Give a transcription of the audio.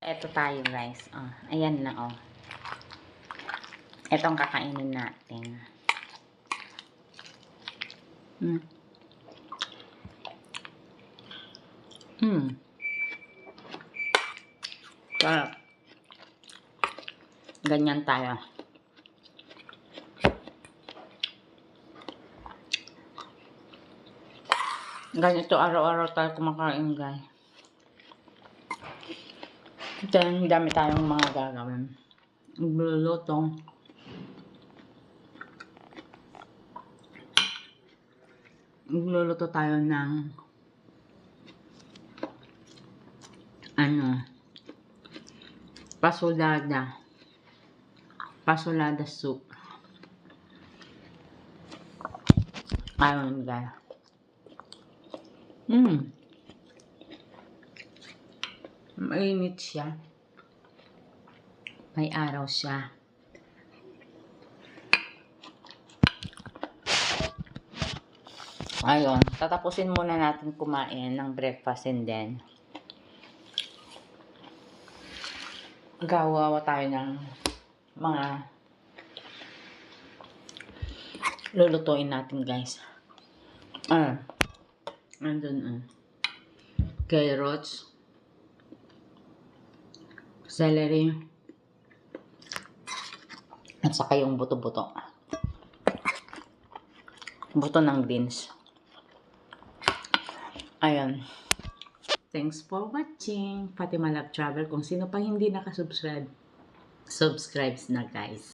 Eto tayo guys. Oh, ayan na oh. Etong kakainin natin. Sarap. Ganyan tayo. Ganito araw-araw tayo kumakain guys. Then, dami tayong mga gagawin. Magluluto. Magluluto tayo ng pasulada. Pasulada soup. Ayun guys. Mainit siya. May araw siya. Ayun, tatapusin muna natin kumain ng breakfast and then gawa tayo ng mga lulutuin natin guys. Andun carrots, celery, at saka yung buto-buto. Buto ng beans. Ayun. Thanks for watching. Fatima Love Travel. Kung sino pa hindi nakasubscribe, subscribe na guys.